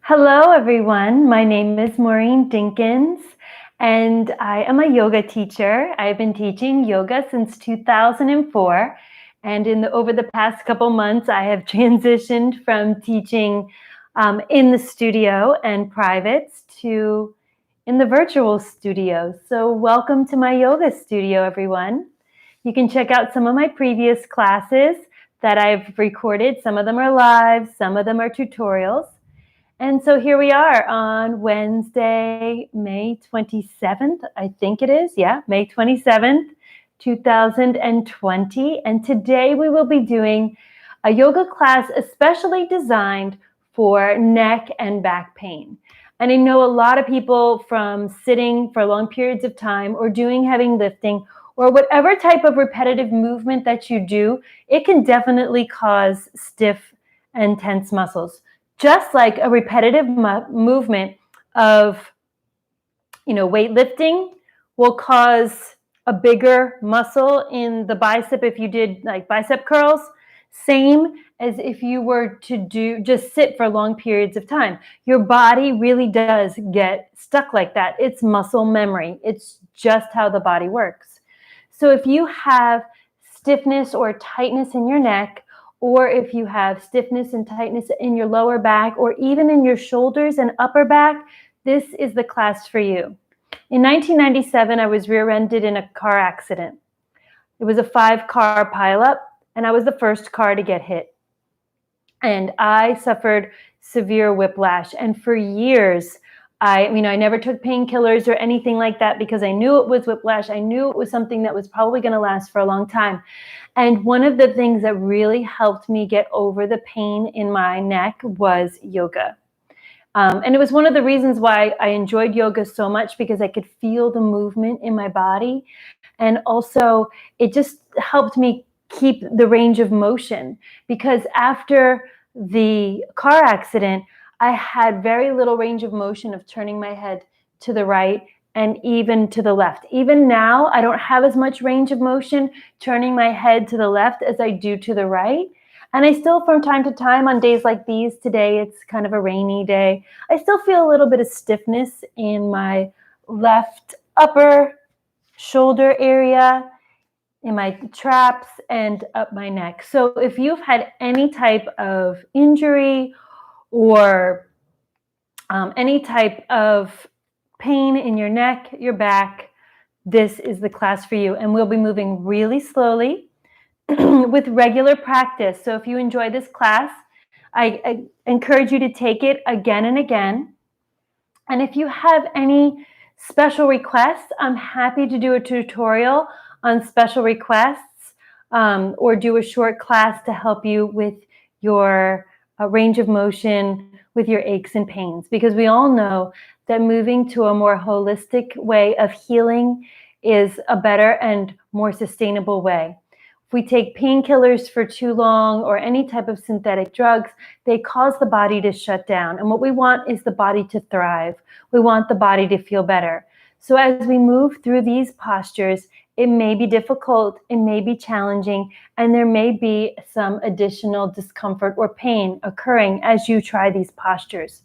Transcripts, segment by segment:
Hello, everyone. My name is Maureen Dinkins, and I am a yoga teacher. I've been teaching yoga since 2004, and over the past couple months, I have transitioned from teaching in the studio and privates to in the virtual studio. So welcome to my yoga studio, everyone. You can check out some of my previous classes that I've recorded. Some of them are live, some of them are tutorials. And so here we are on Wednesday, May 27th, I think it is. Yeah, May 27th, 2020. And today we will be doing a yoga class especially designed for neck and back pain. And I know a lot of people from sitting for long periods of time or doing heavy lifting or whatever type of repetitive movement that you do, it can definitely cause stiff and tense muscles. Just like a repetitive movement of, weightlifting will cause a bigger muscle in the bicep if you did like bicep curls, same as if you were to just sit for long periods of time. Your body really does get stuck like that. It's muscle memory. It's just how the body works. So if you have stiffness or tightness in your neck, or if you have stiffness and tightness in your lower back, or even in your shoulders and upper back, this is the class for you. In 1997, I was rear-ended in a car accident. It was a 5-car pileup, and I was the first car to get hit. And I suffered severe whiplash. And for years, I never took painkillers or anything like that because I knew it was whiplash. I knew it was something that was probably going to last for a long time. And one of the things that really helped me get over the pain in my neck was yoga. And it was one of the reasons why I enjoyed yoga so much, because I could feel the movement in my body. And also it just helped me keep the range of motion, because after the car accident, I had very little range of motion of turning my head to the right and even to the left. Even now, I don't have as much range of motion turning my head to the left as I do to the right. And I still, from time to time, on days like these, today it's kind of a rainy day, I still feel a little bit of stiffness in my left upper shoulder area, in my traps, and up my neck. So if you've had any type of injury or any type of pain in your neck, your back, this is the class for you. And we'll be moving really slowly with regular practice. So if you enjoy this class, I encourage you to take it again and again. And if you have any special requests, I'm happy to do a tutorial on special requests, or do a short class to help you with your range of motion, with your aches and pains, because we all know that moving to a more holistic way of healing is a better and more sustainable way. If we take painkillers for too long or any type of synthetic drugs, they cause the body to shut down. And what we want is the body to thrive. We want the body to feel better. So as we move through these postures, it may be difficult, it may be challenging, and there may be some additional discomfort or pain occurring as you try these postures.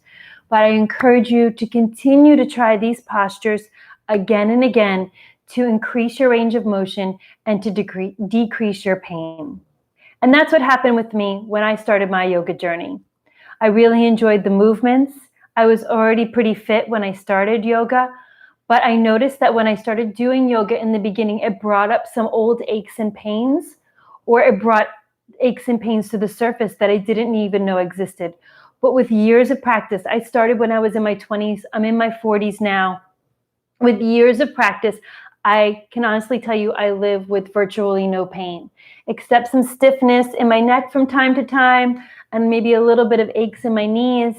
But I encourage you to continue to try these postures again and again to increase your range of motion and to decrease your pain. And that's what happened with me when I started my yoga journey. I really enjoyed the movements. I was already pretty fit when I started yoga, but I noticed that when I started doing yoga in the beginning, it brought up some old aches and pains, or it brought aches and pains to the surface that I didn't even know existed. But with years of practice, I started when I was in my 20s. I'm in my 40s now. With years of practice, I can honestly tell you I live with virtually no pain, except some stiffness in my neck from time to time and maybe a little bit of aches in my knees.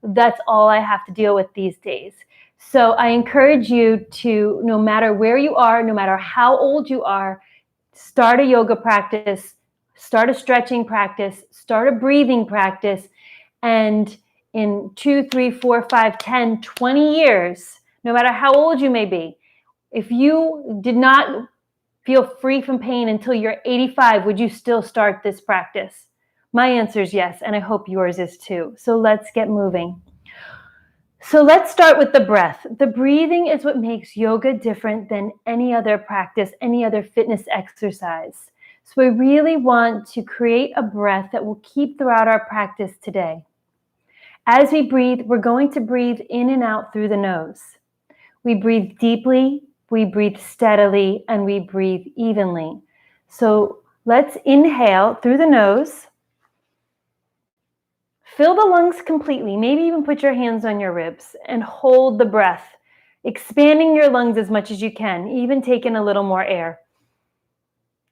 That's all I have to deal with these days. So I encourage you to, no matter where you are, no matter how old you are, start a yoga practice, start a stretching practice, start a breathing practice, and in 2, 3, 4, 5, 10, 20 years, no matter how old you may be, if you did not feel free from pain until you're 85, would you still start this practice? My answer is yes, and I hope yours is too. So let's get moving. So let's start with the breath. The breathing is what makes yoga different than any other practice, any other fitness exercise. So we really want to create a breath that will keep throughout our practice today. As we breathe, we're going to breathe in and out through the nose. We breathe deeply, we breathe steadily, and we breathe evenly. So let's inhale through the nose. Fill the lungs completely. Maybe even put your hands on your ribs and hold the breath, expanding your lungs as much as you can, even taking a little more air.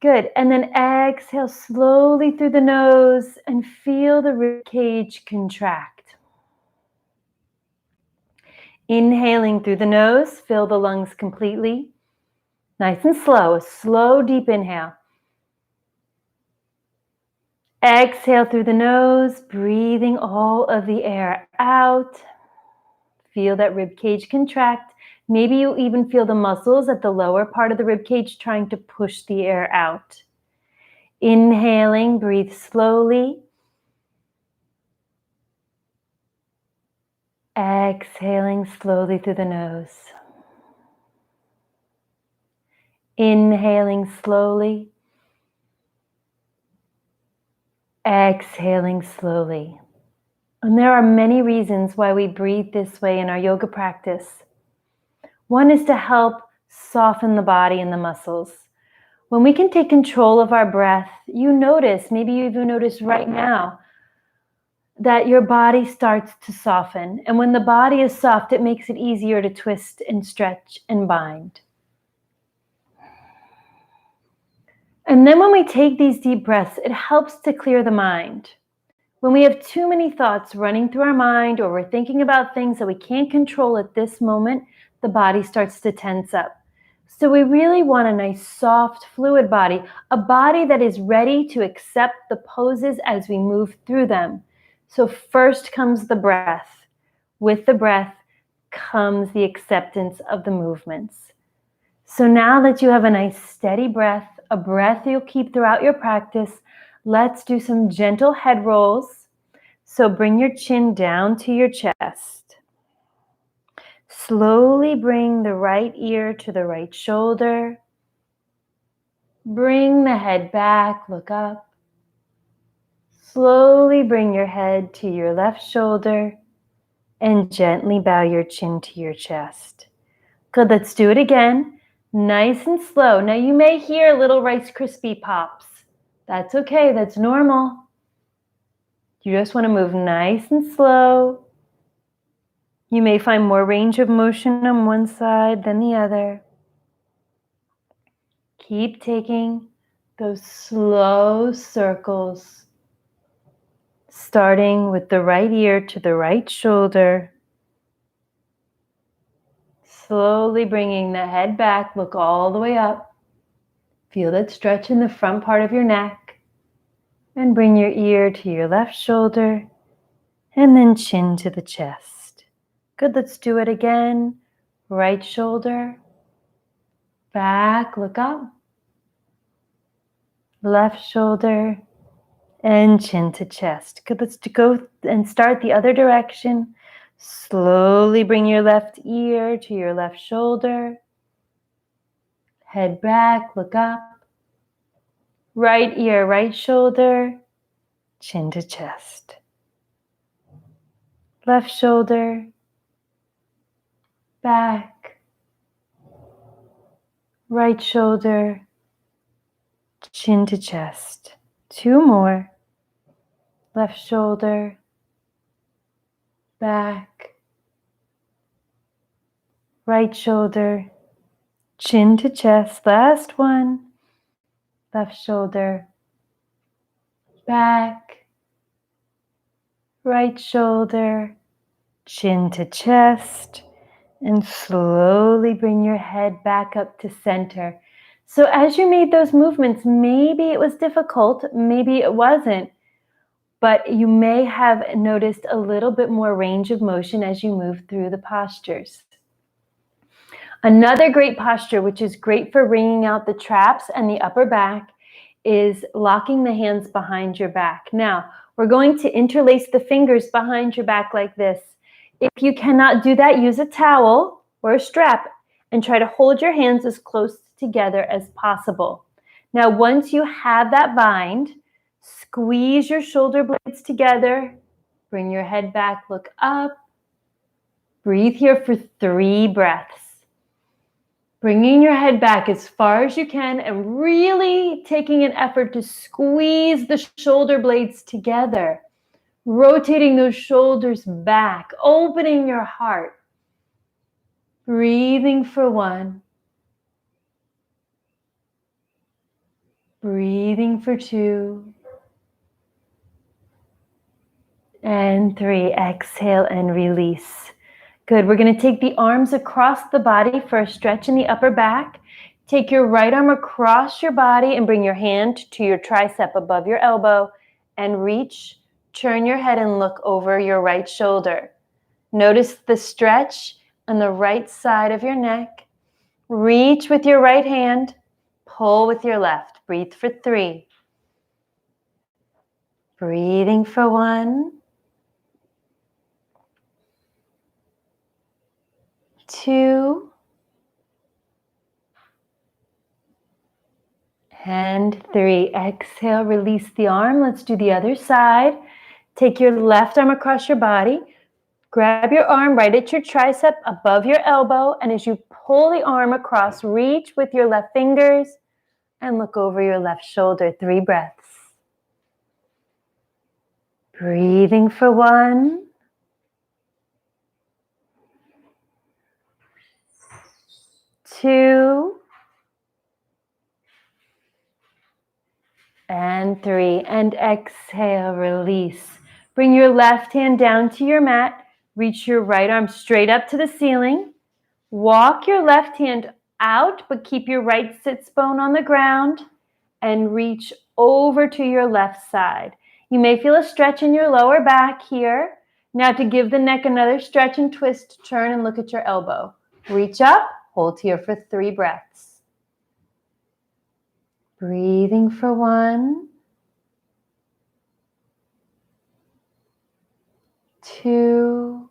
Good. And then exhale slowly through the nose and feel the rib cage contract. Inhaling through the nose, fill the lungs completely. Nice and slow, a slow, deep inhale. Exhale through the nose, breathing all of the air out. Feel that rib cage contract. Maybe you even feel the muscles at the lower part of the rib cage trying to push the air out. Inhaling, breathe slowly. Exhaling slowly through the nose. Inhaling slowly. Exhaling slowly. And there are many reasons why we breathe this way in our yoga practice. One is to help soften the body and the muscles. When we can take control of our breath, you notice, maybe you even notice right now, that your body starts to soften. And when the body is soft, it makes it easier to twist and stretch and bind. And then when we take these deep breaths, it helps to clear the mind. When we have too many thoughts running through our mind, or we're thinking about things that we can't control at this moment, the body starts to tense up. So we really want a nice, soft, fluid body, a body that is ready to accept the poses as we move through them. So first comes the breath. With the breath comes the acceptance of the movements. So now that you have a nice, steady breath, a breath you'll keep throughout your practice, let's do some gentle head rolls. So bring your chin down to your chest. Slowly bring the right ear to the right shoulder. Bring the head back, look up. Slowly bring your head to your left shoulder and gently bow your chin to your chest. Good, let's do it again. Nice and slow. Now you may hear little Rice Krispie pops. That's okay, that's normal. You just want to move nice and slow. You may find more range of motion on one side than the other. Keep taking those slow circles, starting with the right ear to the right shoulder. Slowly bringing the head back, look all the way up. Feel that stretch in the front part of your neck. And bring your ear to your left shoulder, and then chin to the chest. Good, let's do it again. Right shoulder, back, look up. Left shoulder, and chin to chest. Good, let's go and start the other direction. Slowly bring your left ear to your left shoulder. Head back, look up. Right ear, right shoulder, chin to chest. Left shoulder, back. Right shoulder, chin to chest. Two more. Left shoulder, back. Right shoulder, chin to chest. Last one. Left shoulder, back. Right shoulder, chin to chest. And slowly bring your head back up to center. So as you made those movements, maybe it was difficult, maybe it wasn't, but you may have noticed a little bit more range of motion as you move through the postures. Another great posture, which is great for wringing out the traps and the upper back, is locking the hands behind your back. Now, we're going to interlace the fingers behind your back like this. If you cannot do that, use a towel or a strap and try to hold your hands as close together as possible. Now, once you have that bind, squeeze your shoulder blades together, bring your head back, look up. Breathe here for 3 breaths. Bringing your head back as far as you can and really taking an effort to squeeze the shoulder blades together. Rotating those shoulders back, opening your heart. Breathing for 1. Breathing for 2. And 3. Exhale and release. Good. We're going to take the arms across the body for a stretch in the upper back. Take your right arm across your body and bring your hand to your tricep above your elbow and reach. Turn your head and look over your right shoulder. Notice the stretch on the right side of your neck. Reach with your right hand. Pull with your left. Breathe for 3. Breathing for 1. 2. And 3. Exhale, release the arm. Let's do the other side. Take your left arm across your body. Grab your arm right at your tricep above your elbow. And as you pull the arm across, reach with your left fingers and look over your left shoulder. 3 breaths. Breathing for 1. 2. And 3. And exhale, release. Bring your left hand down to your mat. Reach your right arm straight up to the ceiling. Walk your left hand out, but keep your right sits bone on the ground and reach over to your left side. You may feel a stretch in your lower back here. Now to give the neck another stretch and twist, turn and look at your elbow. Reach up, hold here for 3 breaths. Breathing for 1. 2.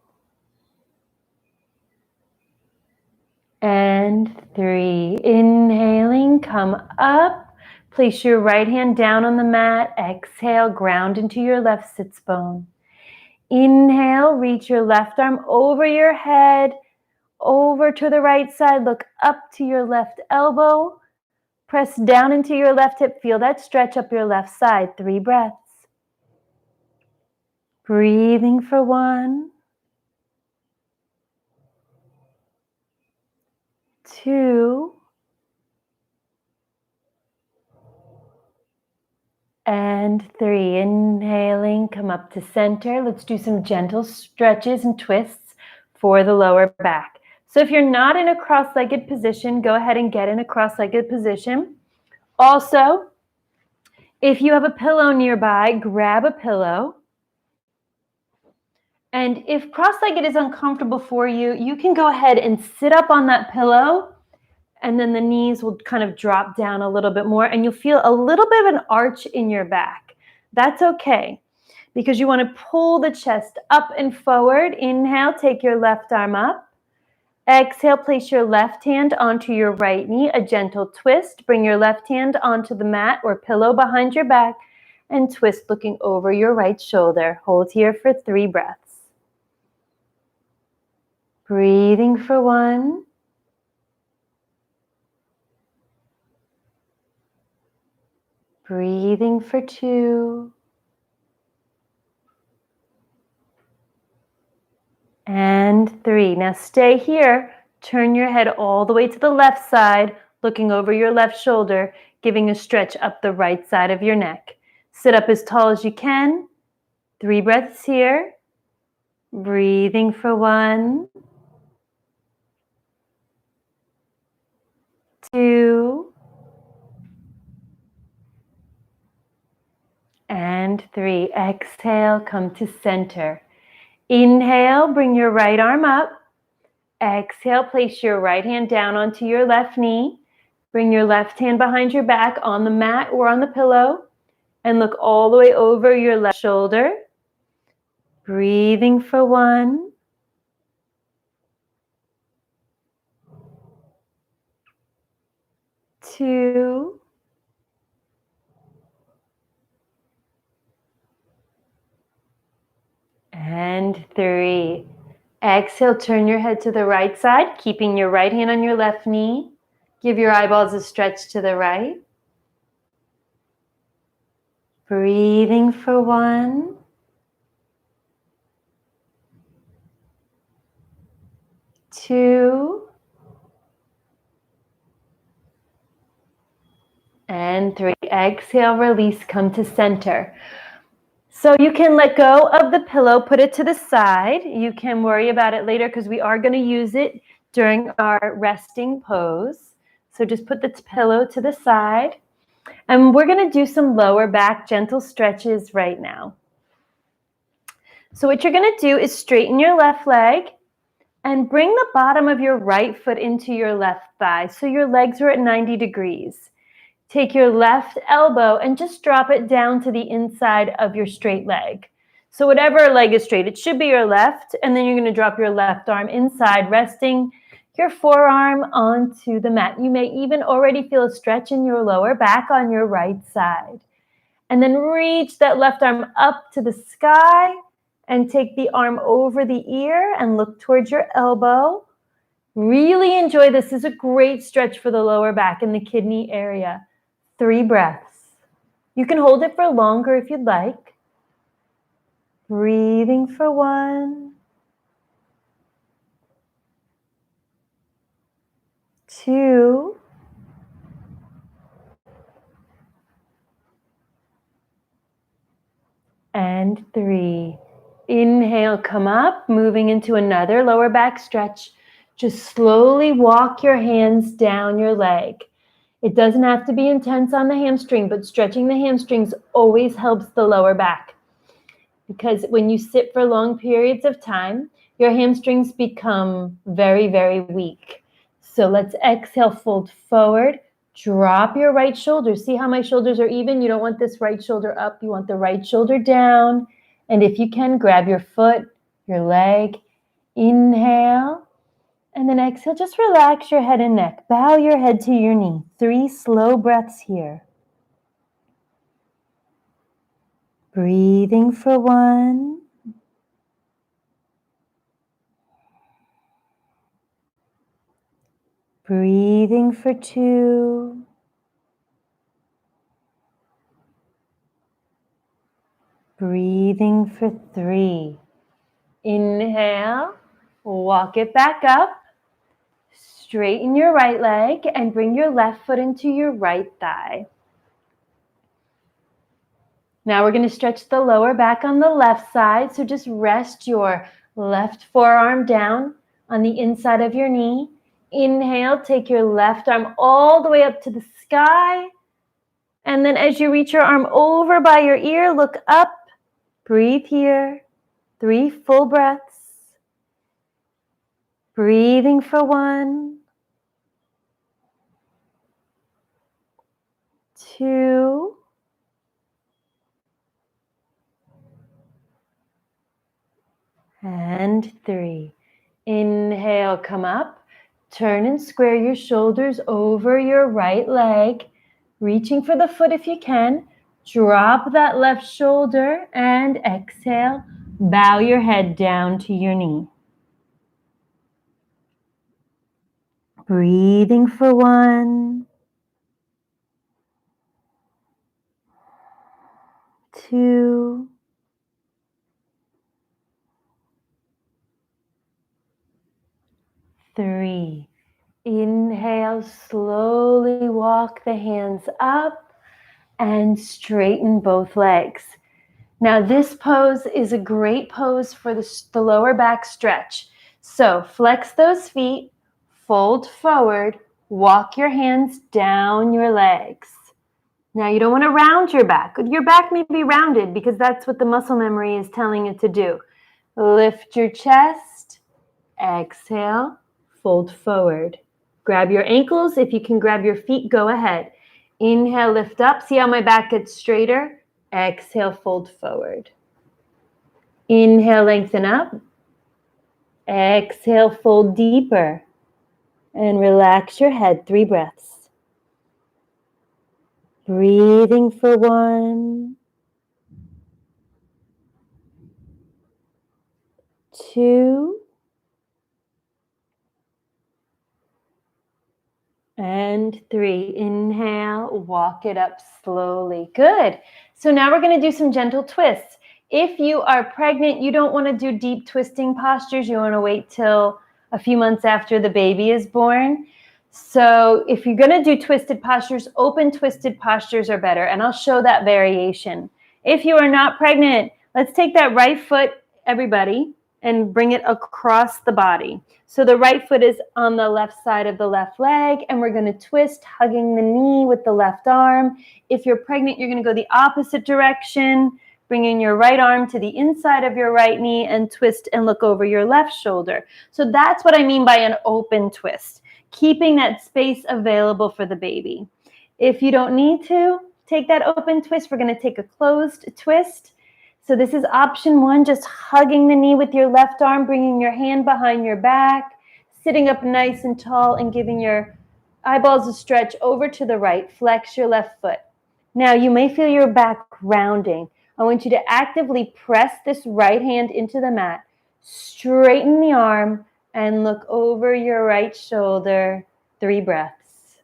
And 3. Inhaling, come up. Place your right hand down on the mat. Exhale, ground into your left sits bone. Inhale, reach your left arm over your head, over to the right side. Look up to your left elbow. Press down into your left hip. Feel that stretch up your left side. 3 breaths. Breathing for 1. 2. And 3. Inhaling, come up to center. Let's do some gentle stretches and twists for the lower back. So if you're not in a cross-legged position, go ahead and get in a cross-legged position. Also, if you have a pillow nearby, grab a pillow. And if cross-legged is uncomfortable for you, you can go ahead and sit up on that pillow, and then the knees will kind of drop down a little bit more, and you'll feel a little bit of an arch in your back. That's okay, because you want to pull the chest up and forward. Inhale, take your left arm up. Exhale, place your left hand onto your right knee, a gentle twist. Bring your left hand onto the mat or pillow behind your back and twist looking over your right shoulder. Hold here for 3 breaths. Breathing for 1. 2. And 3. Now stay here. Turn your head all the way to the left side, looking over your left shoulder, giving a stretch up the right side of your neck. Sit up as tall as you can. 3 breaths here. Breathing for 1. 2. And 3. Exhale, come to center. Inhale, bring your right arm up. Exhale, place your right hand down onto your left knee. Bring your left hand behind your back on the mat or on the pillow and look all the way over your left shoulder. Breathing for 1. 2, and 3. Exhale, turn your head to the right side, keeping your right hand on your left knee. Give your eyeballs a stretch to the right. Breathing for 1, 2, and 3. Exhale, release, come to center. So you can let go of the pillow, put it to the side. You can worry about it later because we are going to use it during our resting pose. So just put the pillow to the side. And we're going to do some lower back gentle stretches right now. So what you're going to do is straighten your left leg and bring the bottom of your right foot into your left thigh. So your legs are at 90 degrees. Take your left elbow and just drop it down to the inside of your straight leg. So whatever leg is straight, it should be your left, and then you're going to drop your left arm inside, resting your forearm onto the mat. You may even already feel a stretch in your lower back on your right side. And then reach that left arm up to the sky and take the arm over the ear and look towards your elbow. Really enjoy this. This is a great stretch for the lower back and the kidney area. 3 breaths. You can hold it for longer if you'd like. Breathing for 1, 2, and 3. Inhale, come up, moving into another lower back stretch. Just slowly walk your hands down your leg. It doesn't have to be intense on the hamstring, but stretching the hamstrings always helps the lower back. Because when you sit for long periods of time, your hamstrings become very, very weak. So let's exhale, fold forward, drop your right shoulder. See how my shoulders are even? You don't want this right shoulder up. You want the right shoulder down. And if you can, grab your foot, your leg. Inhale. And then exhale, just relax your head and neck. Bow your head to your knee. 3 slow breaths here. Breathing for 1. Breathing for 2. Breathing for 3. Inhale, walk it back up. Straighten your right leg and bring your left foot into your right thigh. Now we're going to stretch the lower back on the left side. So just rest your left forearm down on the inside of your knee. Inhale, take your left arm all the way up to the sky. And then as you reach your arm over by your ear, look up. Breathe here. 3 full breaths. Breathing for 1, 2, and 3. Inhale, come up. Turn and square your shoulders over your right leg, reaching for the foot if you can. Drop that left shoulder and exhale. Bow your head down to your knee. Breathing for 1, 2, three. Inhale, slowly walk the hands up and straighten both legs. Now this pose is a great pose for the lower back stretch. So flex those feet, fold forward, walk your hands down your legs. Now you don't want to round your back. Your back may be rounded because that's what the muscle memory is telling it to do. Lift your chest, exhale, fold forward. Grab your ankles. If you can grab your feet, go ahead. Inhale, lift up. See how my back gets straighter? Exhale, fold forward. Inhale, lengthen up. Exhale, fold deeper. And relax your head. 3 breaths. Breathing for 1, 2, and 3. Inhale, walk it up slowly. Good. So now we're going to do some gentle twists. If you are pregnant, you don't want to do deep twisting postures. You want to wait till a few months after the baby is born. So if you're going to do twisted postures, open twisted postures are better. And I'll show that variation. If you are not pregnant, let's take that right foot, everybody, and bring it across the body. So the right foot is on the left side of the left leg, and we're going to twist, hugging the knee with the left arm. If you're pregnant, you're going to go the opposite direction, bringing your right arm to the inside of your right knee and twist and look over your left shoulder. So that's what I mean by an open twist, keeping that space available for the baby. If you don't need to take that open twist, we're going to take a closed twist. So this is option 1, just hugging the knee with your left arm, bringing your hand behind your back, sitting up nice and tall and giving your eyeballs a stretch over to the right. Flex your left foot. Now you may feel your back rounding. I want you to actively press this right hand into the mat, straighten the arm, and look over your right shoulder. 3 breaths.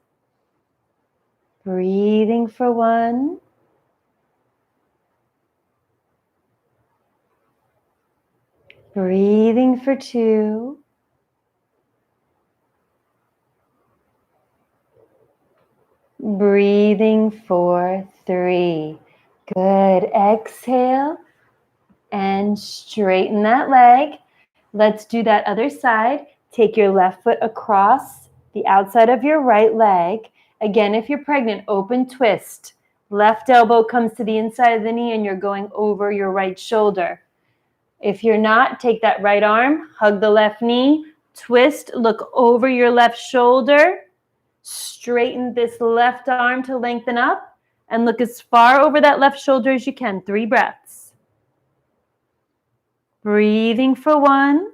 Breathing for 1. Breathing for 2. Breathing for 3. Good. Exhale and straighten that leg. Let's do that other side. Take your left foot across the outside of your right leg. Again, if you're pregnant, open twist. Left elbow comes to the inside of the knee and you're going over your right shoulder. If you're not, take that right arm, hug the left knee, twist, look over your left shoulder, straighten this left arm to lengthen up, and look as far over that left shoulder as you can. 3 breaths. Breathing for 1.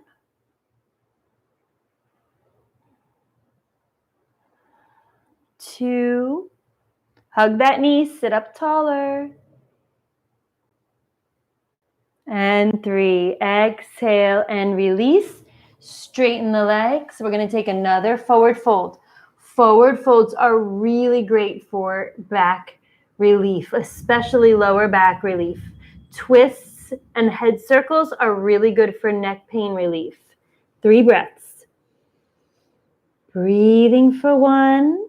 2. Hug that knee, sit up taller. And 3. Exhale and release. Straighten the legs. We're going to take another forward fold. Forward folds are really great for back relief, especially lower back relief. Twists and head circles are really good for neck pain relief. 3 breaths. Breathing for 1.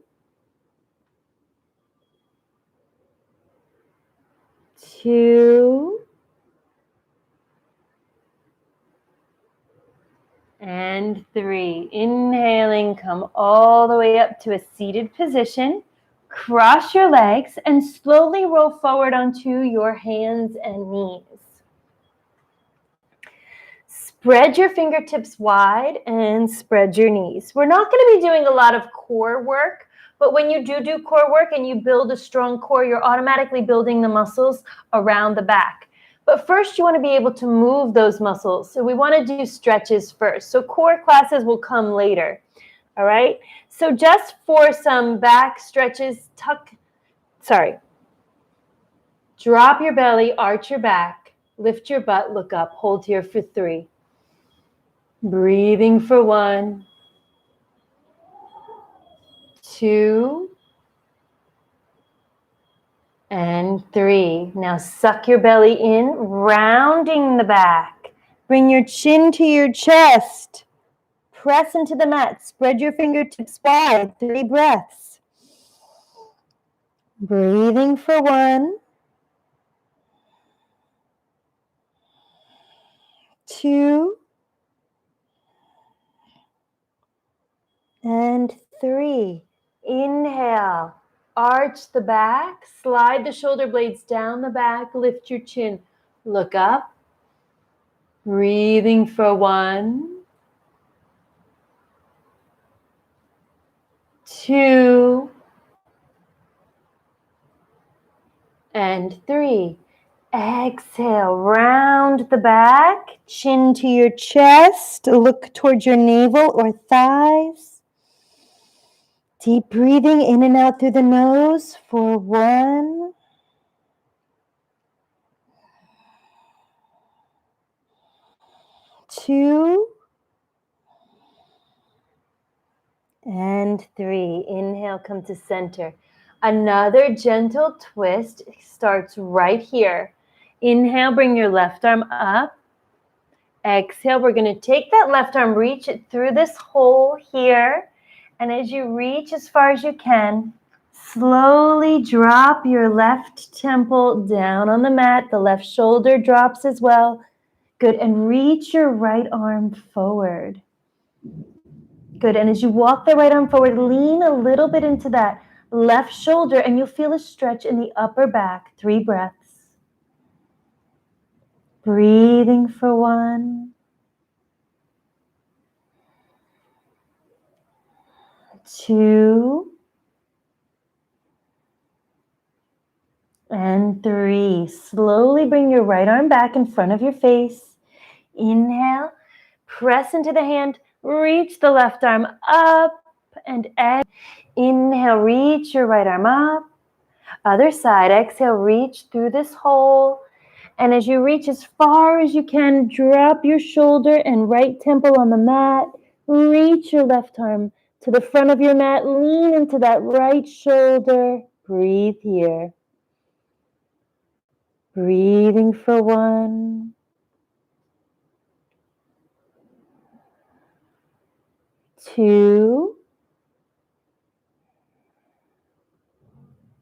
2. And 3. Inhaling, come all the way up to a seated position. Cross your legs and slowly roll forward onto your hands and knees. Spread your fingertips wide and spread your knees. We're not going to be doing a lot of core work, but when you do core work and you build a strong core, you're automatically building the muscles around the back. But first, you want to be able to move those muscles. So we want to do stretches first. So core classes will come later. All right? So just for some back stretches, drop your belly, arch your back, lift your butt, look up, hold here for 3. Breathing for 1, 2, and 3. Now suck your belly in, rounding the back. Bring your chin to your chest. Press into the mat. Spread your fingertips wide. 3 breaths. Breathing for 1, 2, and 3. Inhale. Arch the back, slide the shoulder blades down the back, lift your chin, look up. Breathing for 1, 2, and 3. Exhale, round the back, chin to your chest, look towards your navel or thighs. Deep breathing in and out through the nose for 1, 2, and 3. Inhale, come to center. Another gentle twist starts right here. Inhale, bring your left arm up. Exhale, we're going to take that left arm, reach it through this hole here. And as you reach as far as you can, slowly drop your left temple down on the mat. The left shoulder drops as well. Good. And reach your right arm forward. Good. And as you walk the right arm forward, lean a little bit into that left shoulder and you'll feel a stretch in the upper back. 3 breaths. Breathing for 1, 2, and 3. Slowly bring your right arm back in front of your face. Inhale, press into the hand, reach the left arm up and exhale. Inhale, reach your right arm up. Other side, exhale, reach through this hole. And as you reach as far as you can, drop your shoulder and right temple on the mat. Reach your left arm to the front of your mat. Lean into that right shoulder. Breathe here. Breathing for 1, 2,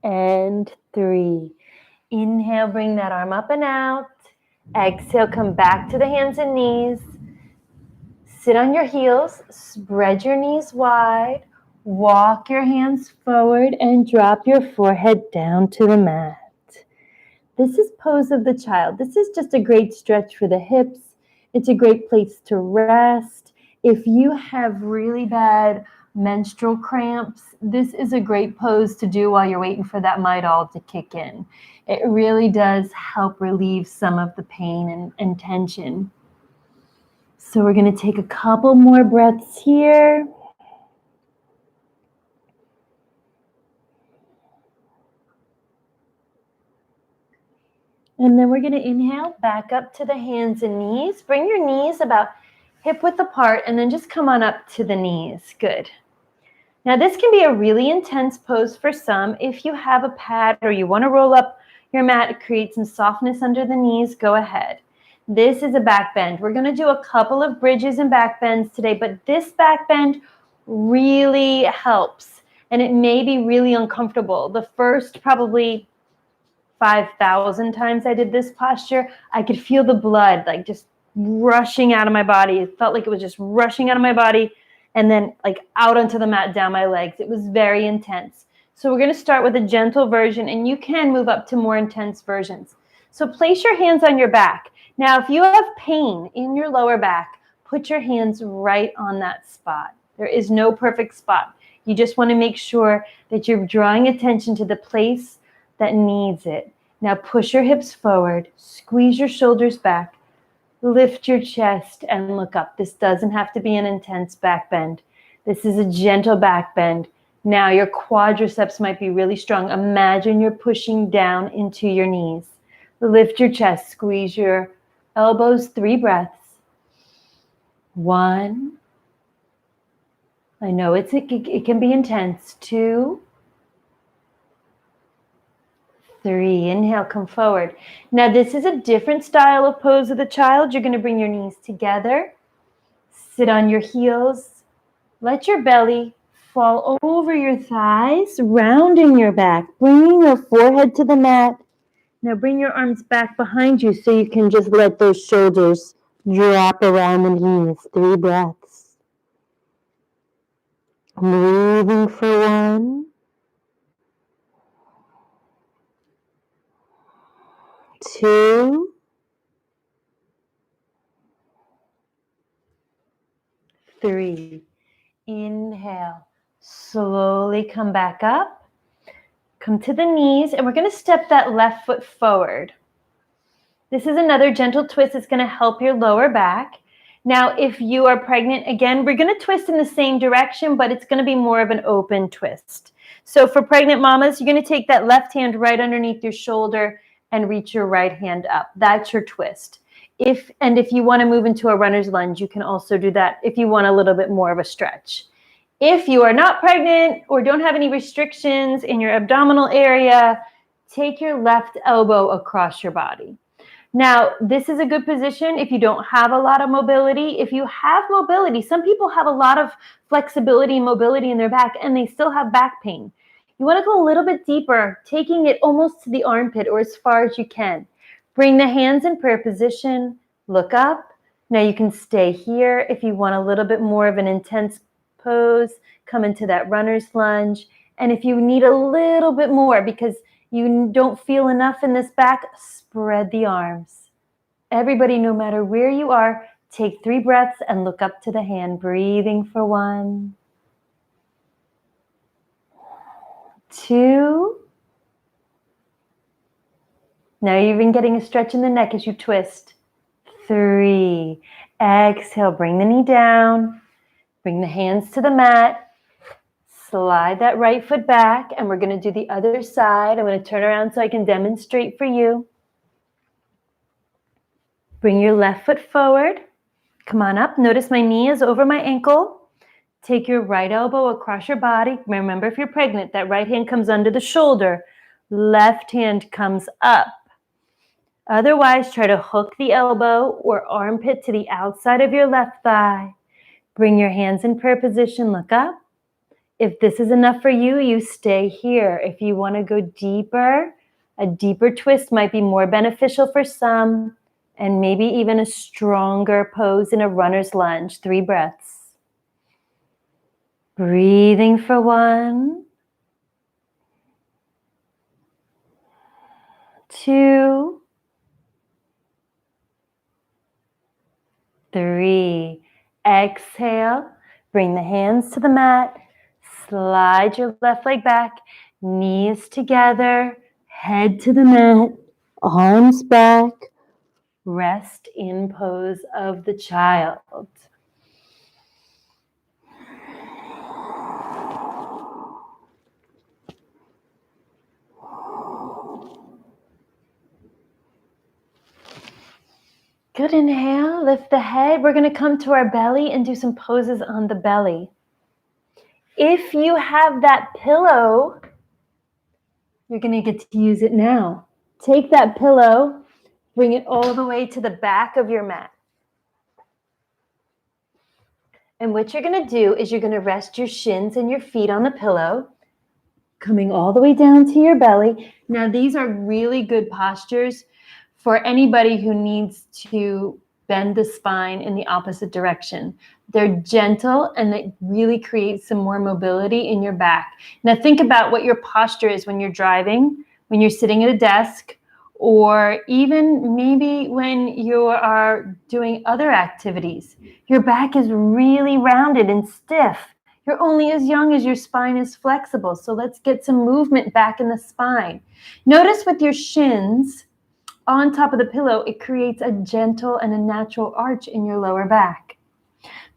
and 3. Inhale, bring that arm up and out. Exhale, come back to the hands and knees. Sit on your heels, spread your knees wide, walk your hands forward and drop your forehead down to the mat. This is pose of the child. This is just a great stretch for the hips. It's a great place to rest. If you have really bad menstrual cramps, this is a great pose to do while you're waiting for that mitral to kick in. It really does help relieve some of the pain and tension. So we're going to take a couple more breaths here. And then we're going to inhale back up to the hands and knees. Bring your knees about hip width apart and then just come on up to the knees. Good. Now this can be a really intense pose for some. If you have a pad or you want to roll up your mat, create some softness under the knees, go ahead. This is a back bend. We're going to do a couple of bridges and back bends today, but this back bend really helps. And it may be really uncomfortable. The first probably 5,000 times I did this posture, I could feel the blood like just rushing out of my body. It felt like it was just rushing out of my body and then like out onto the mat, down my legs. It was very intense. So we're going to start with a gentle version, and you can move up to more intense versions. So place your hands on your back. Now, if you have pain in your lower back, put your hands right on that spot. There is no perfect spot. You just want to make sure that you're drawing attention to the place that needs it. Now push your hips forward, squeeze your shoulders back, lift your chest and look up. This doesn't have to be an intense back bend. This is a gentle back bend. Now your quadriceps might be really strong. Imagine you're pushing down into your knees. Lift your chest, squeeze your elbows, 3 breaths. 1. I know it can be intense. 2. 3. Inhale, come forward. Now this is a different style of pose of the child. You're going to bring your knees together. Sit on your heels. Let your belly fall over your thighs, rounding your back. Bringing your forehead to the mat. Now bring your arms back behind you so you can just let those shoulders drop around the knees. 3 breaths. Breathing for 1. 2. 3. Inhale. Slowly come back up. Come to the knees, and we're going to step that left foot forward. This is another gentle twist that's going to help your lower back. Now, if you are pregnant, again, we're going to twist in the same direction, but it's going to be more of an open twist. So for pregnant mamas, you're going to take that left hand right underneath your shoulder and reach your right hand up. That's your twist. If you want to move into a runner's lunge, you can also do that if you want a little bit more of a stretch. If you are not pregnant or don't have any restrictions in your abdominal area, take your left elbow across your body. Now, this is a good position if you don't have a lot of mobility. If you have mobility, some people have a lot of flexibility and mobility in their back and they still have back pain. You want to go a little bit deeper, taking it almost to the armpit or as far as you can. Bring the hands in prayer position, look up. Now you can stay here if you want a little bit more of an intense pose, come into that runner's lunge. And if you need a little bit more because you don't feel enough in this back, spread the arms. Everybody, no matter where you are, take 3 breaths and look up to the hand, breathing for 1, 2. Now you're even getting a stretch in the neck as you twist. 3. Exhale, bring the knee down. Bring the hands to the mat. Slide that right foot back, and we're going to do the other side. I'm going to turn around so I can demonstrate for you. Bring your left foot forward. Come on up. Notice my knee is over my ankle. Take your right elbow across your body. Remember, if you're pregnant, that right hand comes under the shoulder. Left hand comes up. Otherwise, try to hook the elbow or armpit to the outside of your left thigh. Bring your hands in prayer position. Look up. If this is enough for you, you stay here. If you want to go deeper, a deeper twist might be more beneficial for some, and maybe even a stronger pose in a runner's lunge. 3 breaths. Breathing for 1, 2, 3. Exhale. Bring the hands to the mat. Slide your left leg back. Knees together. Head to the mat. Arms back. Rest in pose of the child. Good inhale, lift the head. We're going to come to our belly and do some poses on the belly. If you have that pillow, you're going to get to use it now. Take that pillow, bring it all the way to the back of your mat. And what you're going to do is you're going to rest your shins and your feet on the pillow, coming all the way down to your belly. Now, these are really good postures for anybody who needs to bend the spine in the opposite direction. They're gentle and they really create some more mobility in your back. Now think about what your posture is when you're driving, when you're sitting at a desk, or even maybe when you are doing other activities. Your back is really rounded and stiff. You're only as young as your spine is flexible. So let's get some movement back in the spine. Notice with your shins on top of the pillow, it creates a gentle and a natural arch in your lower back.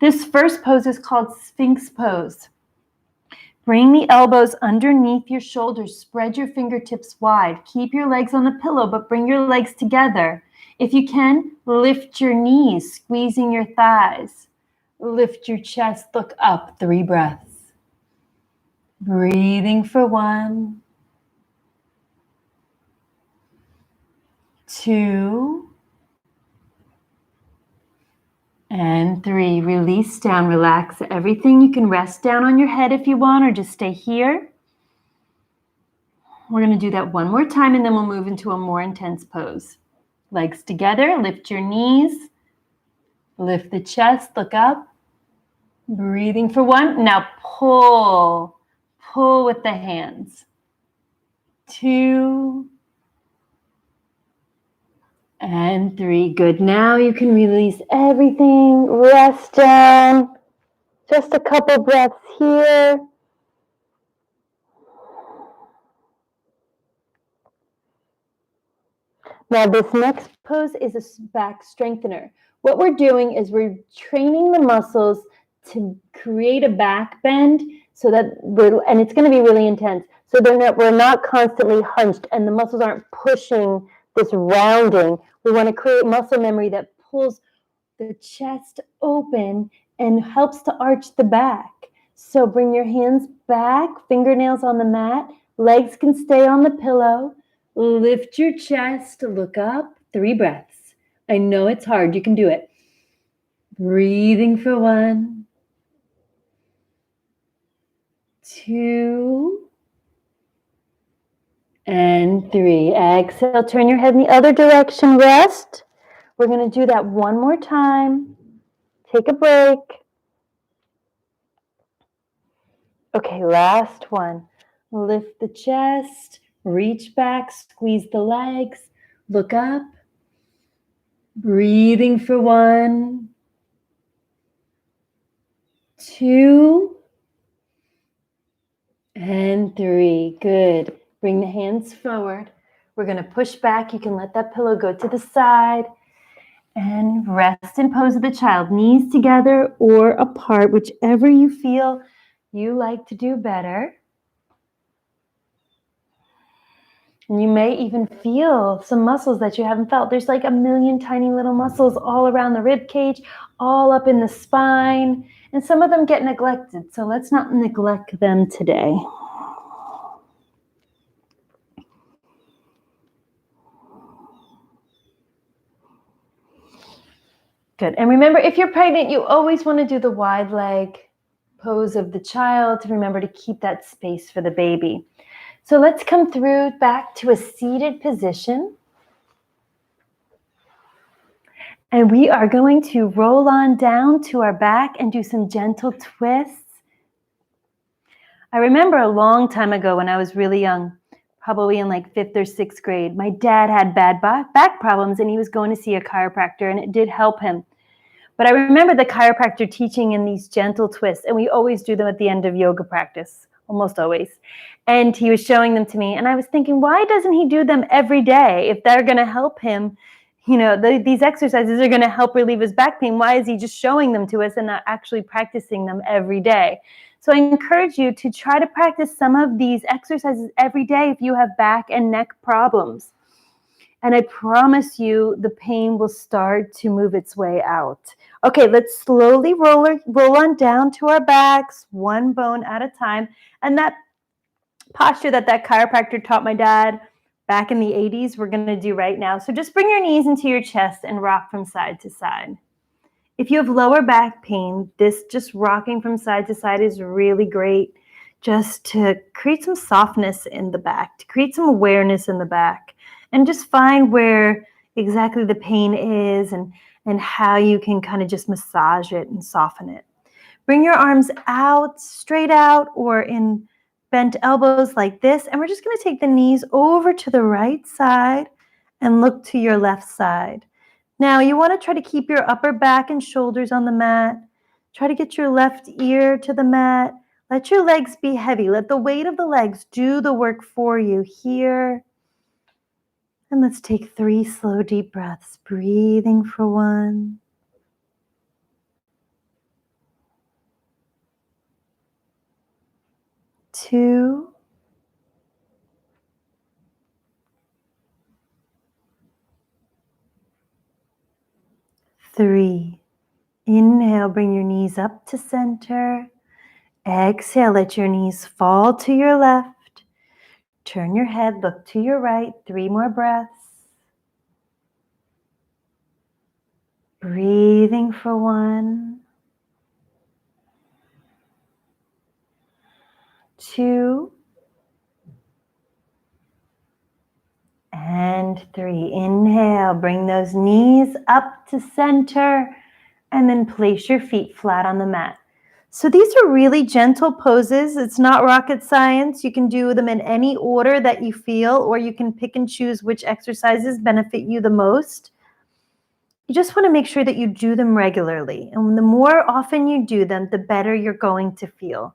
This first pose is called Sphinx pose. Bring the elbows underneath your shoulders. Spread your fingertips wide. Keep your legs on the pillow, but bring your legs together. If you can, lift your knees, squeezing your thighs. Lift your chest, look up. 3 breaths. Breathing for 1, 2, and 3. Release down, relax everything. You can rest down on your head if you want, or just stay here. We're going to do that one more time, and then we'll move into a more intense pose. Legs together, lift your knees, lift the chest, look up. Breathing for 1. Now pull with the hands. 2, and 3. Good. Now you can release everything. Rest down. Just a couple breaths here. Now this next pose is a back strengthener. What we're doing is we're training the muscles to create a back bend so that and it's going to be really intense. So we're not constantly hunched and the muscles aren't pushing this rounding. We want to create muscle memory that pulls the chest open and helps to arch the back. So bring your hands back, fingernails on the mat, legs can stay on the pillow. Lift your chest, look up, 3 breaths. I know it's hard, you can do it. Breathing for 1, 2, and 3. Exhale, turn your head in the other direction, rest. We're going to do that one more time. Take a break. Okay, last one. Lift the chest, reach back, squeeze the legs, look up. Breathing for 1, 2, and 3. Good. Bring the hands forward. We're going to push back. You can let that pillow go to the side. And rest in pose of the child. Knees together or apart, whichever you feel you like to do better. And you may even feel some muscles that you haven't felt. There's like a million tiny little muscles all around the rib cage, all up in the spine. And some of them get neglected. So let's not neglect them today. Good. And remember, if you're pregnant, you always want to do the wide leg pose of the child. Remember to keep that space for the baby. So let's come through back to a seated position. And we are going to roll on down to our back and do some gentle twists. I remember a long time ago when I was really young, probably in like 5th or 6th grade, my dad had bad back problems and he was going to see a chiropractor and it did help him. But I remember the chiropractor teaching in these gentle twists, and we always do them at the end of yoga practice, almost always. And he was showing them to me, and I was thinking, why doesn't he do them every day? If they're going to help him, you know, these exercises are going to help relieve his back pain. Why is he just showing them to us and not actually practicing them every day? So I encourage you to try to practice some of these exercises every day if you have back and neck problems. And I promise you the pain will start to move its way out. Okay, let's slowly roll on down to our backs, one bone at a time. And that posture that chiropractor taught my dad back in the 80s, we're going to do right now. So just bring your knees into your chest and rock from side to side. If you have lower back pain, this just rocking from side to side is really great just to create some softness in the back, to create some awareness in the back. And just find where exactly the pain is and how you can kind of just massage it and soften it. Bring your arms out, straight out, or in bent elbows like this. And we're just going to take the knees over to the right side and look to your left side. Now, you want to try to keep your upper back and shoulders on the mat. Try to get your left ear to the mat. Let your legs be heavy. Let the weight of the legs do the work for you here. And let's take 3 slow, deep breaths. Breathing for 1, 2, 3. Inhale, bring your knees up to center. Exhale, let your knees fall to your left. Turn your head, look to your right. 3 more breaths. Breathing for 1, 2, and 3. Inhale, bring those knees up to center, and then place your feet flat on the mat. So these are really gentle poses. It's not rocket science. You can do them in any order that you feel, or you can pick and choose which exercises benefit you the most. You just want to make sure that you do them regularly. And the more often you do them, the better you're going to feel.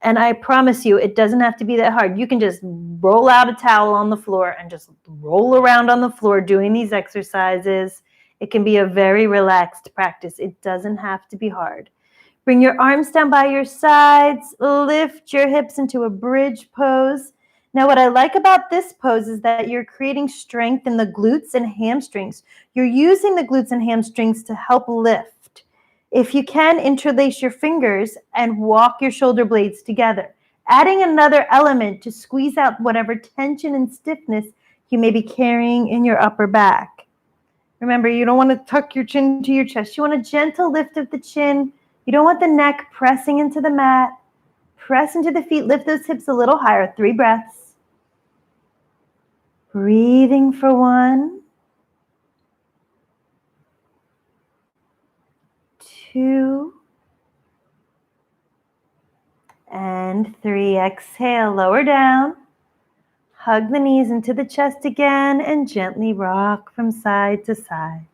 And I promise you, it doesn't have to be that hard. You can just roll out a towel on the floor and just roll around on the floor doing these exercises. It can be a very relaxed practice. It doesn't have to be hard. Bring your arms down by your sides. Lift your hips into a bridge pose. Now, what I like about this pose is that you're creating strength in the glutes and hamstrings. You're using the glutes and hamstrings to help lift. If you can, interlace your fingers and walk your shoulder blades together, adding another element to squeeze out whatever tension and stiffness you may be carrying in your upper back. Remember, you don't want to tuck your chin to your chest. You want a gentle lift of the chin. You don't want the neck pressing into the mat. Press into the feet. Lift those hips a little higher. 3 breaths. Breathing for 1, 2, and 3. Exhale, lower down. Hug the knees into the chest again and gently rock from side to side.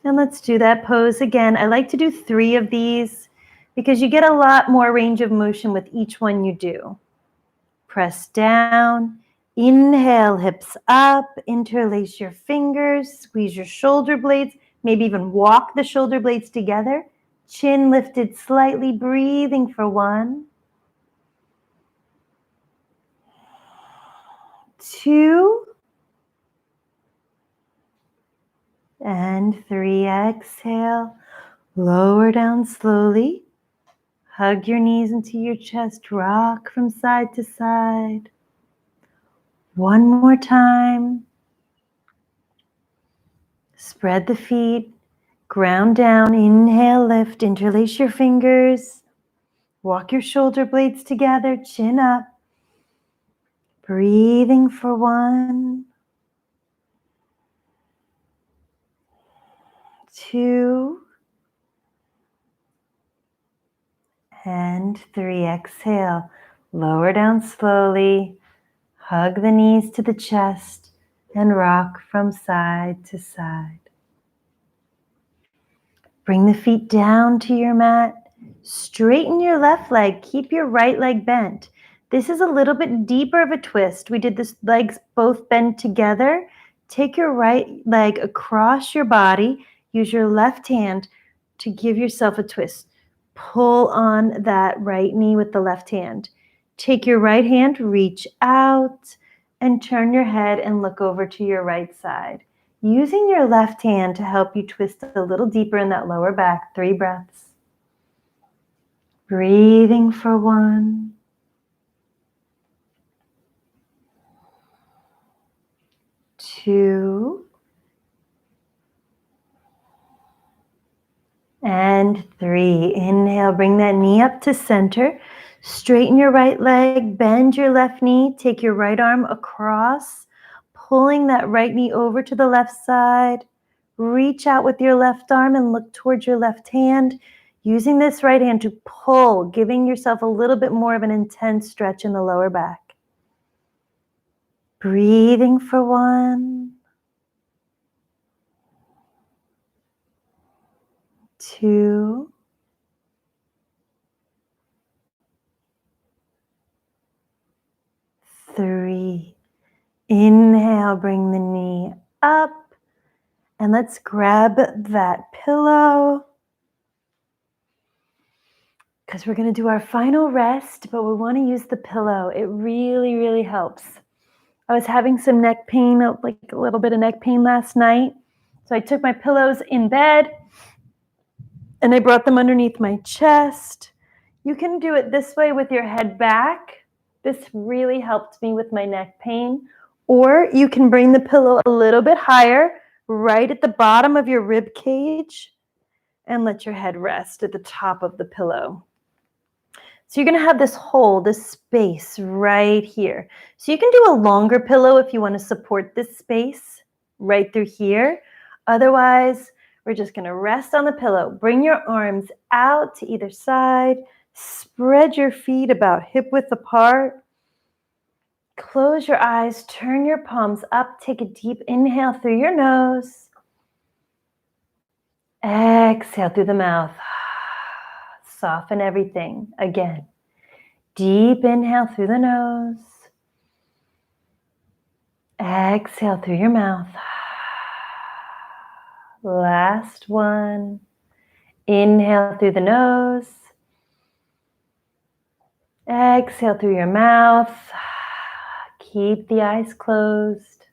And let's do that pose again. I like to do 3 of these because you get a lot more range of motion with each one you do. Press down, inhale, hips up, interlace your fingers, squeeze your shoulder blades, maybe even walk the shoulder blades together. Chin lifted slightly, breathing for 1, 2, and 3. Exhale, lower down slowly. Hug your knees into your chest, rock from side to side. 1 more time. Spread the feet, ground down, inhale, lift, interlace your fingers. Walk your shoulder blades together, chin up. Breathing for 1, 2, and 3. Exhale, lower down slowly. Hug the knees to the chest and rock from side to side. Bring the feet down to your mat. Straighten your left leg. Keep your right leg bent. This is a little bit deeper of a twist. We did this legs both bend together. Take your right leg across your body. Use your left hand to give yourself a twist. Pull on that right knee with the left hand. Take your right hand, reach out, and turn your head and look over to your right side. Using your left hand to help you twist a little deeper in that lower back. 3 breaths. Breathing for 1, 2, and 3. Inhale, bring that knee up to center. Straighten your right leg, bend your left knee, take your right arm across, pulling that right knee over to the left side. Reach out with your left arm and look towards your left hand. Using this right hand to pull, giving yourself a little bit more of an intense stretch in the lower back. Breathing for 1, 2, three. Inhale, bring the knee up. And let's grab that pillow, because we're going to do our final rest, but we want to use the pillow. It really, really helps. I was having some neck pain, like a little bit of neck pain last night. So I took my pillows in bed and I brought them underneath my chest. You can do it this way with your head back. This really helped me with my neck pain. Or you can bring the pillow a little bit higher, right at the bottom of your rib cage, and let your head rest at the top of the pillow. So you're going to have this hole, this space right here. So you can do a longer pillow if you want to support this space right through here. Otherwise, we're just going to rest on the pillow. Bring your arms out to either side. Spread your feet about hip width apart. Close your eyes, turn your palms up, take a deep inhale through your nose. Exhale through the mouth. soften everything. Again, deep inhale through the nose. Exhale through your mouth. Last one. Inhale through the nose. Exhale through your mouth. Keep the eyes closed.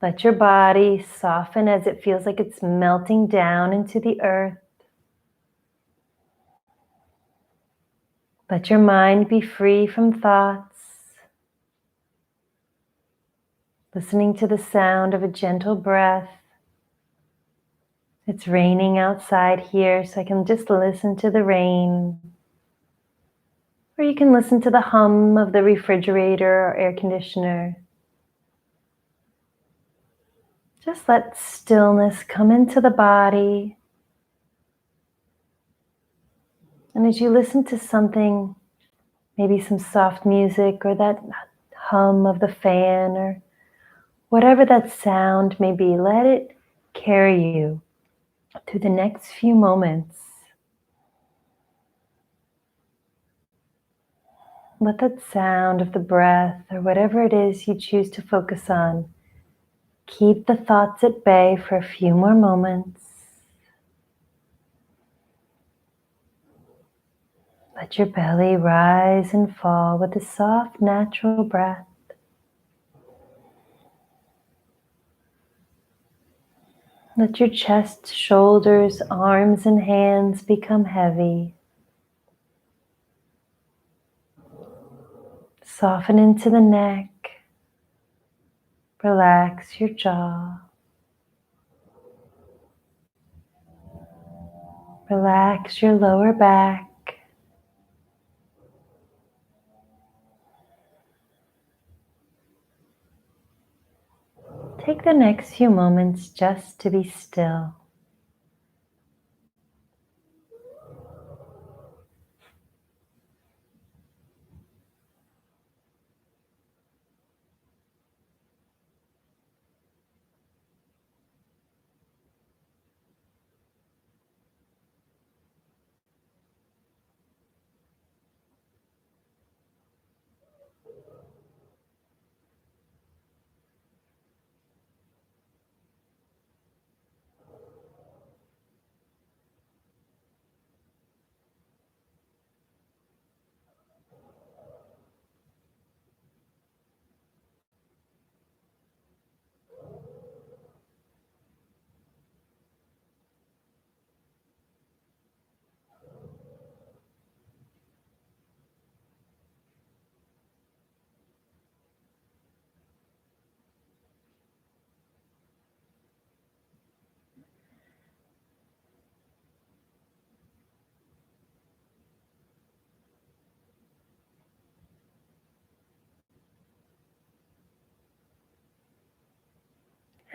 Let your body soften as it feels like it's melting down into the earth. Let your mind be free from thoughts. Listening to the sound of a gentle breath. It's raining outside here, so I can just listen to the rain. Or you can listen to the hum of the refrigerator or air conditioner. Just let stillness come into the body. And as you listen to something, maybe some soft music or that hum of the fan or whatever that sound may be, let it carry you through the next few moments. Let that sound of the breath or whatever it is you choose to focus on keep the thoughts at bay for a few more moments. Let your belly rise and fall with a soft, natural breath. Let your chest, shoulders, arms, and hands become heavy. Soften into the neck. Relax your jaw. Relax your lower back. Take the next few moments just to be still.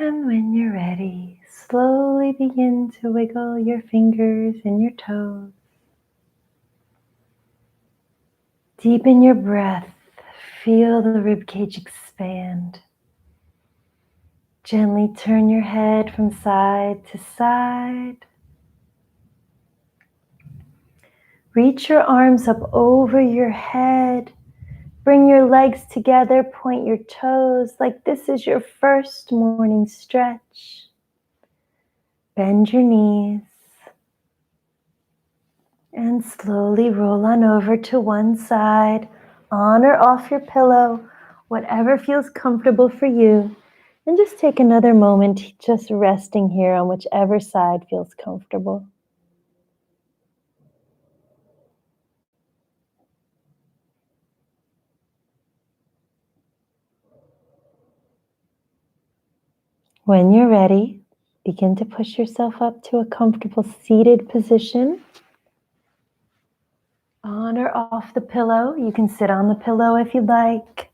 And when you're ready, slowly begin to wiggle your fingers and your toes. Deepen your breath. Feel the ribcage expand. Gently turn your head from side to side. Reach your arms up over your head. Bring your legs together, point your toes like this is your first morning stretch. Bend your knees. And slowly roll on over to one side, on or off your pillow, whatever feels comfortable for you. And just take another moment just resting here on whichever side feels comfortable. When you're ready, begin to push yourself up to a comfortable seated position. On or off the pillow. You can sit on the pillow if you'd like.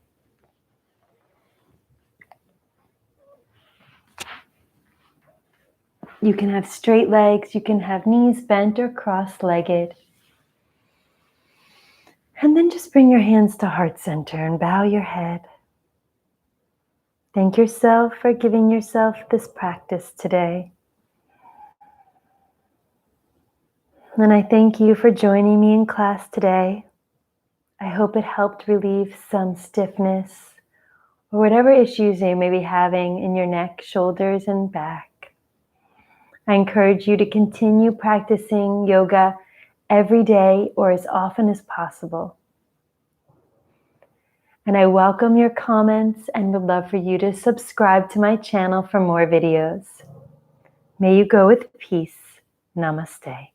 You can have straight legs. You can have knees bent or cross-legged. And then just bring your hands to heart center and bow your head. Thank yourself for giving yourself this practice today. And I thank you for joining me in class today. I hope it helped relieve some stiffness or whatever issues you may be having in your neck, shoulders, and back. I encourage you to continue practicing yoga every day or as often as possible. And I welcome your comments and would love for you to subscribe to my channel for more videos. May you go with peace. Namaste.